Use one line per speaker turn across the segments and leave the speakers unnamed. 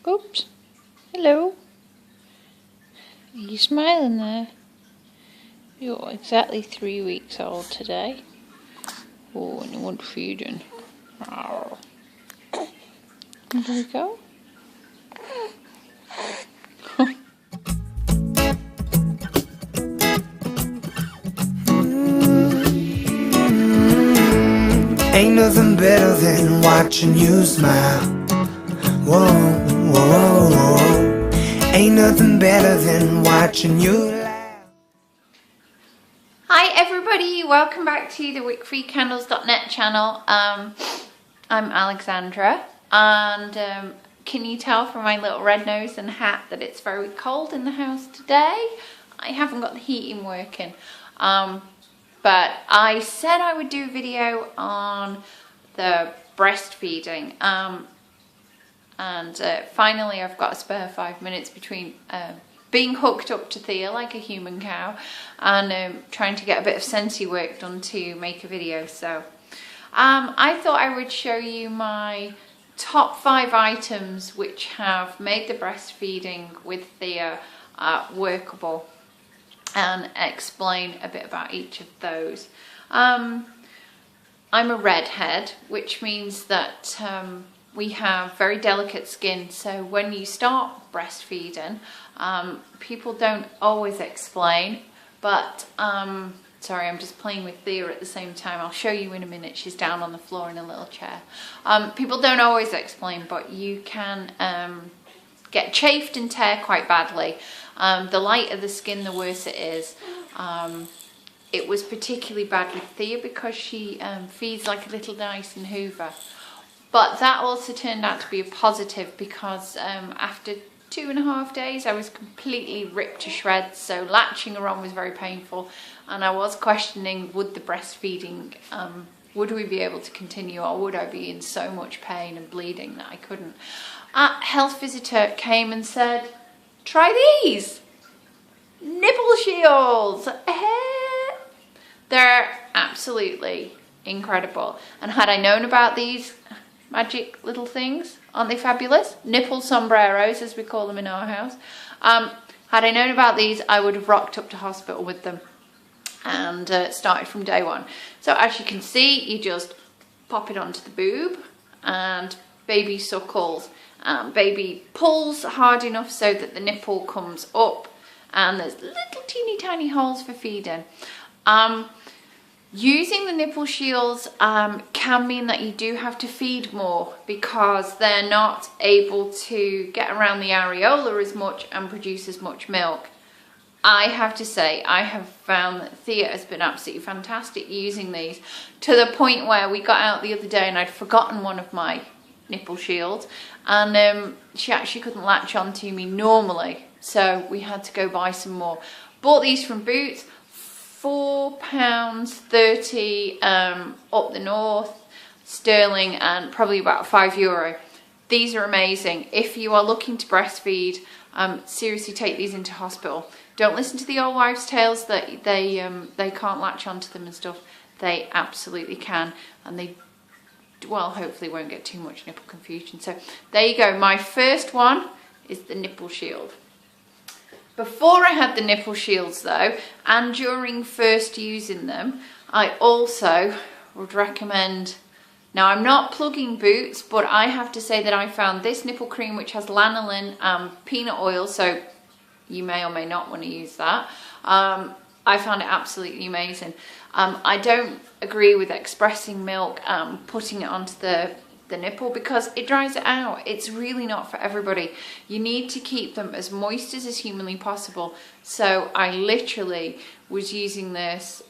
Oops. Hello. Are you smiling there? You're exactly 3 weeks old today. Oh, and you want feeding. There we go.
Ain't nothing better than watching you smile. Whoa, whoa, whoa, whoa. Ain't nothing better than watching you laugh.
Hi everybody, welcome back to the wickfreecandles.net channel. I'm Alexandra, and can you tell from my little red nose and hat that it's very cold in the house today? I haven't got the heating working. But I said I would do a video on the breastfeeding, and finally I've got a spare 5 minutes between being hooked up to Theia like a human cow and trying to get a bit of Scentsy work done to make a video. So I thought I would show you my top 5 items which have made the breastfeeding with Theia workable, and explain a bit about each of those. I'm a redhead, which means that we have very delicate skin, so when you start breastfeeding, people don't always explain, but sorry, I'm just playing with Theia at the same time. I'll show you in a minute. She's down on the floor in a little chair. People don't always explain, but you can get chafed and tear quite badly. The lighter the skin, the worse it is. It was particularly bad with Theia because she feeds like a little Dyson Hoover. But that also turned out to be a positive because after 2.5 days I was completely ripped to shreds, so latching her on was very painful, and I was questioning, would the breastfeeding, would we be able to continue, or would I be in so much pain and bleeding that I couldn't. A health visitor came and said, try these Nipple Sheilds. They're absolutely incredible, and had I known about these magic little things, aren't they fabulous? Nipple sombreros, as we call them in our house. Had I known about these, I would have rocked up to hospital with them and started from day one. So as you can see, you just pop it onto the boob and baby suckles. Baby pulls hard enough so that the nipple comes up, and there's little teeny tiny holes for feeding. Using the Nipple Sheilds can mean that you do have to feed more because they're not able to get around the areola as much and produce as much milk. I have to say, I have found that Theia has been absolutely fantastic using these, to the point where we got out the other day and I'd forgotten one of my Nipple Sheilds, and she actually couldn't latch onto me normally, so we had to go buy some more. Bought these from Boots, £4.30 up the north, sterling, and probably about €5. These are amazing. If you are looking to breastfeed, seriously take these into hospital. Don't listen to the old wives' tales that they can't latch onto them and stuff. They absolutely can, and they, well, hopefully won't get too much nipple confusion. So there you go. My first one is the Nipple Shield. Before I had the Nipple Sheilds though, and during first using them, I also would recommend, now I'm not plugging Boots, but I have to say that I found this nipple cream which has lanolin and peanut oil, so you may or may not want to use that. I found it absolutely amazing. I don't agree with expressing milk, putting it onto the nipple because it dries it out. It's really not for everybody. You need to keep them as moist as is humanly possible. So I literally was using this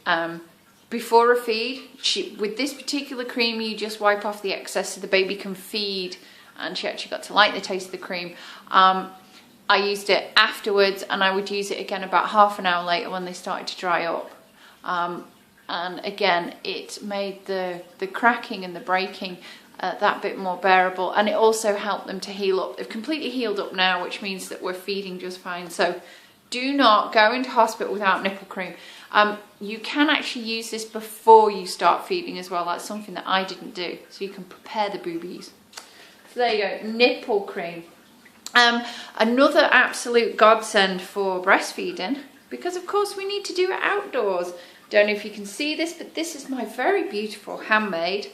before a feed. With this particular cream, you just wipe off the excess so the baby can feed, and she actually got to like the taste of the cream. I used it afterwards, and I would use it again about half an hour later when they started to dry up. And again, it made the cracking and the breaking that bit more bearable, and it also helped them to heal up. They've completely healed up now, which means that we're feeding just fine. So do not go into hospital without nipple cream. You can actually use this before you start feeding as well. That's something that I didn't do, so you can prepare the boobies. So there you go, nipple cream. Another absolute godsend for breastfeeding, because of course we need to do it outdoors. Don't know if you can see this, but this is my very beautiful handmade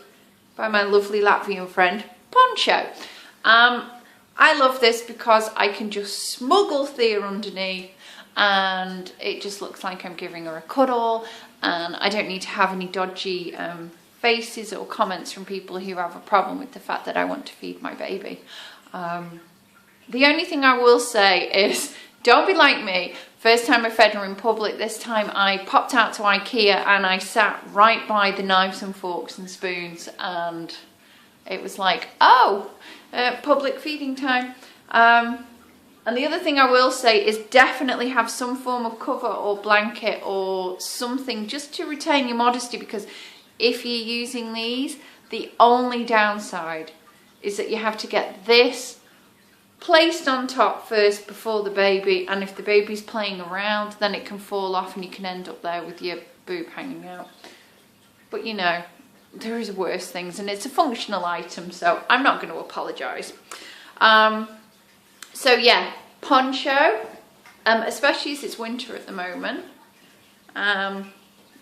by my lovely Latvian friend poncho. I love this because I can just smuggle Theia underneath and it just looks like I'm giving her a cuddle, and I don't need to have any dodgy faces or comments from people who have a problem with the fact that I want to feed my baby. The only thing I will say is, don't be like me. First time I fed her in public, this time I popped out to IKEA and I sat right by the knives and forks and spoons, and it was like, oh, public feeding time. And the other thing I will say is definitely have some form of cover or blanket or something just to retain your modesty, because if you're using these, the only downside is that you have to get this placed on top first before the baby, and if the baby's playing around then it can fall off and you can end up there with your boob hanging out. But you know, there is worse things, and it's a functional item, so I'm not going to apologise. So yeah, poncho, especially as it's winter at the moment,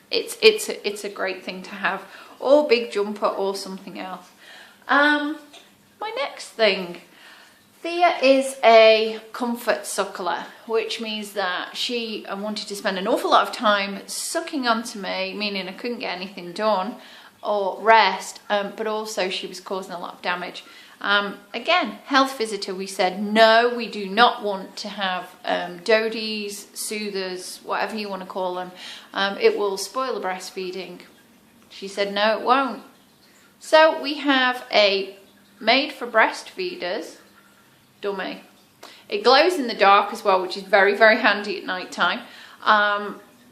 it's a great thing to have, or big jumper or something else. My next thing, Theia is a comfort suckler, which means that she wanted to spend an awful lot of time sucking onto me, meaning I couldn't get anything done or rest, but also she was causing a lot of damage. Again, health visitor, we said, no, we do not want to have Dodies, Soothers, whatever you want to call them. It will spoil the breastfeeding. She said, no, it won't. So we have a made for breastfeeders dummy. It glows in the dark as well, which is very, very handy at night time.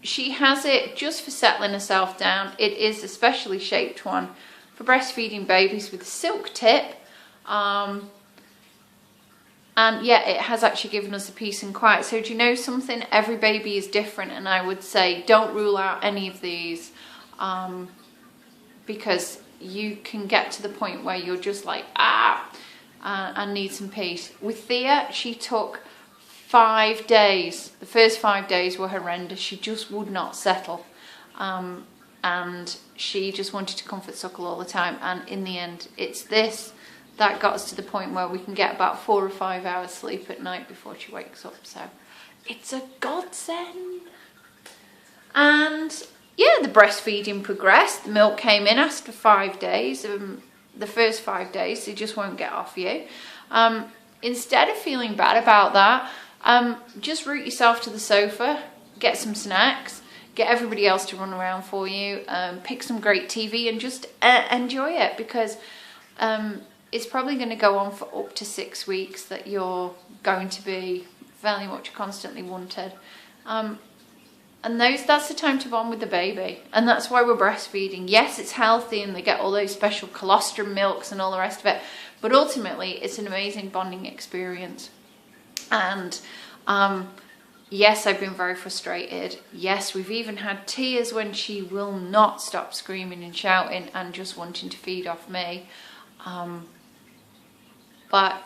She has it just for settling herself down. It is a specially shaped one for breastfeeding babies with a silk tip. And yeah, it has actually given us a peace and quiet. So do you know something? Every baby is different, and I would say don't rule out any of these, because you can get to the point where you're just like, and need some peace. With Theia, she took 5 days. The first 5 days were horrendous. She just would not settle. And she just wanted to comfort suckle all the time. And in the end, it's this that got us to the point where we can get about 4 or 5 hours sleep at night before she wakes up. So it's a godsend. And yeah, the breastfeeding progressed. The milk came in after 5 days. The first 5 days, they just won't get off you. Instead of feeling bad about that, just root yourself to the sofa, get some snacks, get everybody else to run around for you, pick some great TV and just enjoy it, because it's probably going to go on for up to 6 weeks that you're going to be very much constantly wanted. And that's the time to bond with the baby. And that's why we're breastfeeding. Yes, it's healthy and they get all those special colostrum milks and all the rest of it. But ultimately, it's an amazing bonding experience. And yes, I've been very frustrated. Yes, we've even had tears when she will not stop screaming and shouting and just wanting to feed off me. But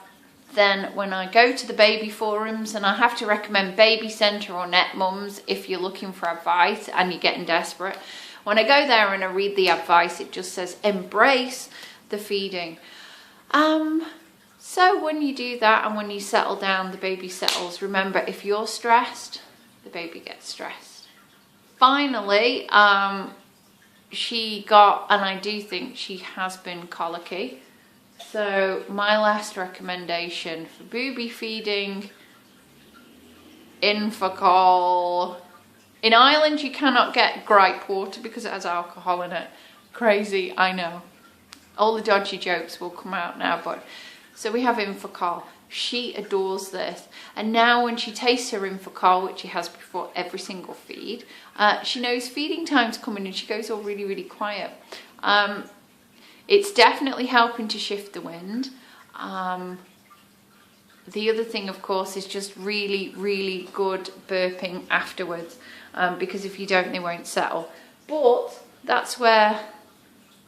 then when I go to the baby forums, and I have to recommend Baby Centre or Net Mums if you're looking for advice and you're getting desperate. When I go there and I read the advice, it just says embrace the feeding. So when you do that and when you settle down, the baby settles. Remember, if you're stressed, the baby gets stressed. Finally, she got, and I do think she has been colicky. So my last recommendation for booby feeding, Infocol. In Ireland you cannot get gripe water because it has alcohol in it. Crazy, I know. All the dodgy jokes will come out now, but so we have Infocol. She adores this, and now when she tastes her Infocol, which she has before every single feed, she knows feeding time's coming and she goes all really, really quiet. It's definitely helping to shift the wind. The other thing, of course, is just really, really good burping afterwards, because if you don't, they won't settle. But that's where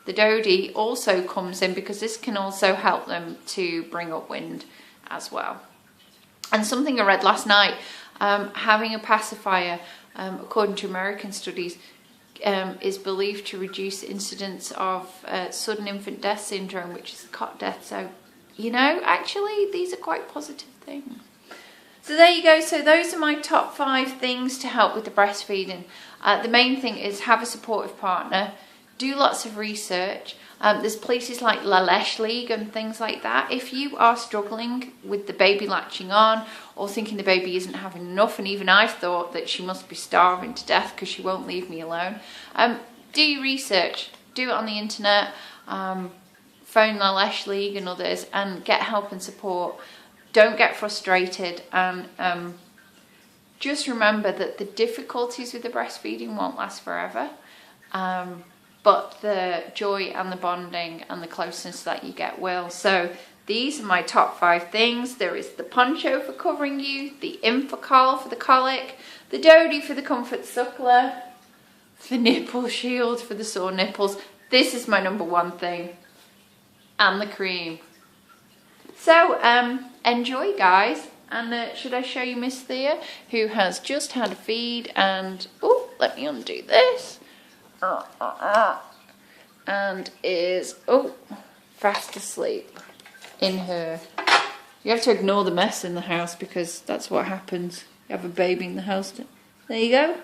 the Dodie also comes in, because this can also help them to bring up wind as well. And something I read last night, having a pacifier, according to American studies, is believed to reduce the incidence of sudden infant death syndrome, which is cot death. So, you know, actually these are quite positive things. So there you go. So those are my top 5 things to help with the breastfeeding. The main thing is have a supportive partner, do lots of research. There's places like La Leche League and things like that. If you are struggling with the baby latching on or thinking the baby isn't having enough, and even I've thought that she must be starving to death because she won't leave me alone, do your research, do it on the internet, phone La Leche League and others, and get help and support. Don't get frustrated, and just remember that the difficulties with the breastfeeding won't last forever. But the joy and the bonding and the closeness that you get will. So these are my top 5 things. There is the poncho for covering you, the Infocol for the colic, the Dodie for the comfort suckler, the Nipple Sheilds for the sore nipples. This is my number 1 thing. And the cream. So enjoy, guys. And should I show you Miss Theia, who has just had a feed, and oh, let me undo this. And is fast asleep in her. You have to ignore the mess in the house because that's what happens. You have a baby in the house. There you go.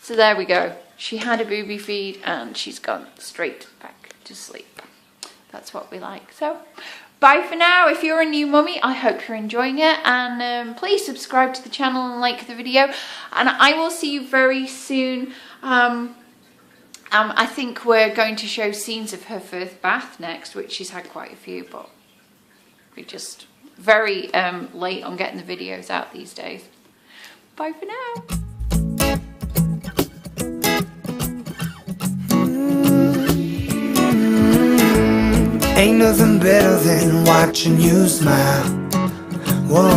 So there we go. She had a booby feed and she's gone straight back to sleep. That's what we like. So bye for now. If you're a new mummy, I hope you're enjoying it, and please subscribe to the channel and like the video, and I will see you very soon. I think we're going to show scenes of her first bath next, which she's had quite a few, but we're just very late on getting the videos out these days. Bye for now.
Ain't nothing better than watching you smile. Whoa,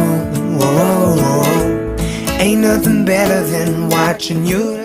whoa, whoa, whoa. Ain't nothing better than watching you